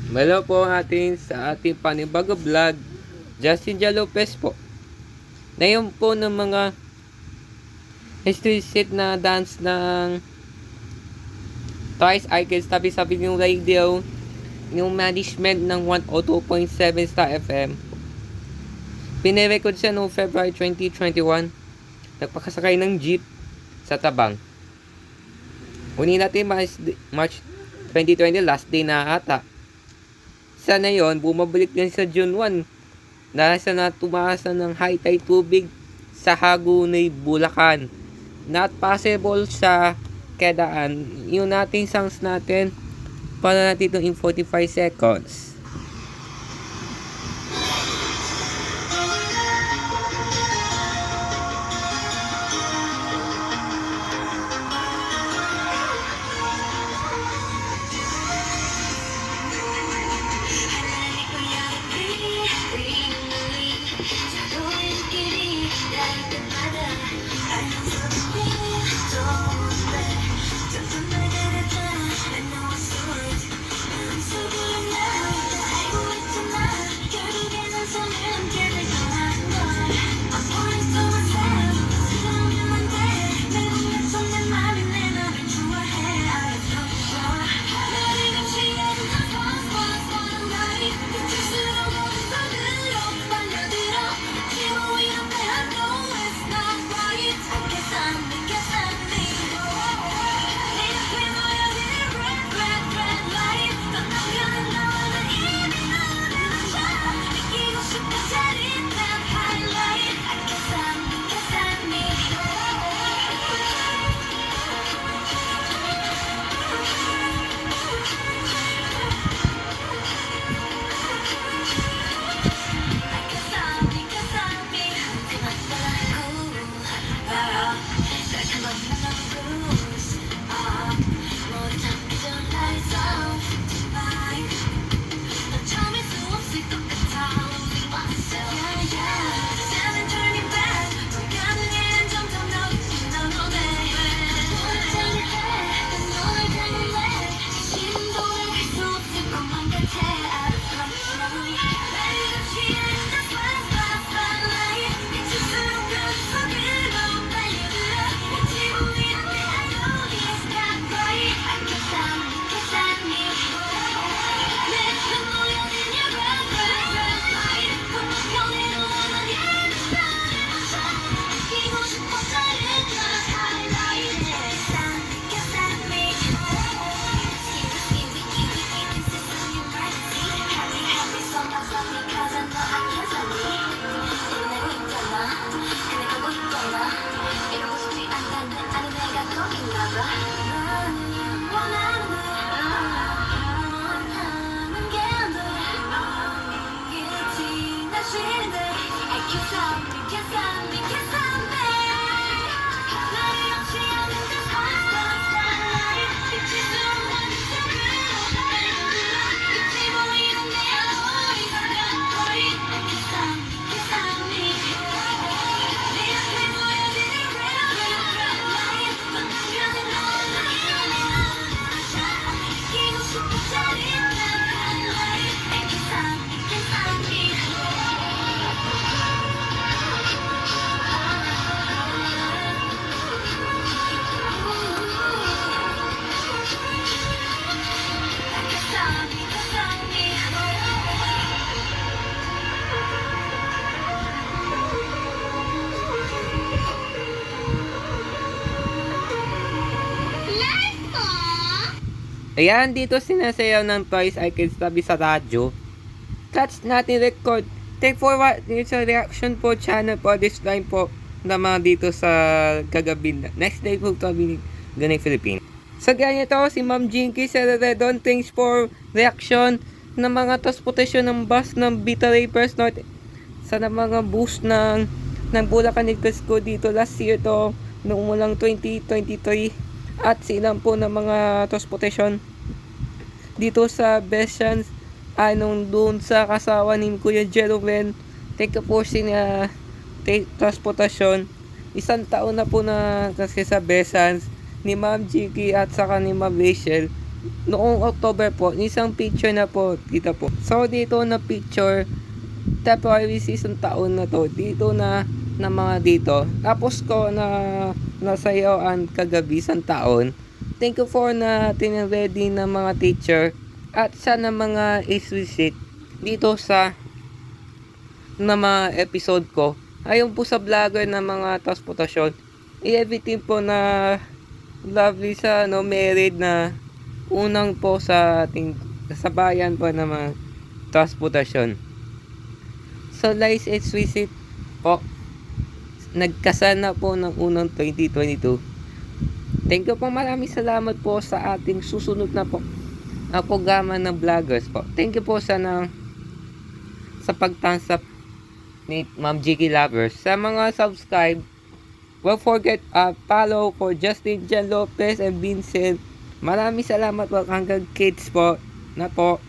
Hello po sa ating panibago vlog. Justin Jalopez po. Ngayon po ng mga explicit na dance ng Twice Icons tabi-sabi yung radio yung management ng 102.7 Star FM. Pinirecord siya noong February 2021. Nagpakasakay ng jeep sa Tabang. Unin natin March 2020, last day na ata. Sana yon, bumabalik din sa June 1. Nasa na tumasa ng high tide tubig sa Hagonoy, Bulacan. Not possible sa Kedaan. Yung nating songs natin, para natin ito in 45 seconds. Ayan, dito sinasayaw ng Twice Icons tabi sa radyo. Catch natin record. Take forward sa reaction po channel po this time po na mga dito sa kagabi. Next day po kami ganay Philippines. Sa ganyan to si Ma'am Jinky sa Redon. Thanks for reaction ng mga transportasyon ng bus ng Vita Rapers North sa mga bus ng Bulacan Negros ko dito last year to noong mulang 2023 at silang po ng mga transportasyon dito sa Besans anong doon sa kasawa ni Kuya Jeromen. Thank you po sina transportasyon. Isang taon na po na kasi sa Besans ni Ma'am Jiki at saka ni Ma'am Rachel noong October po, isang picture na po dito po. So dito na picture, February season taon na to, dito na mga dito. Tapos ko na nasayawan kagabi isang taon. Thank you for na tinready na mga teacher at sana mga is-visit dito sa na mga episode ko. Ayon po sa vlogger na mga transportasyon, everything po na lovely sa married na unang po sa ating sa bayan po na mga transportasyon. So guys, it's visit po. Nagkasal na po ng unang 2022. Thank you po, maraming salamat po sa ating susunod na po programa ng vloggers po. Thank you po sa pagtansap ni Ma'am Jiggy Lovers. Sa mga subscribe, don't forget follow for Justin Jan Lopez and Vincent. Maraming salamat po hanggang kids po na po.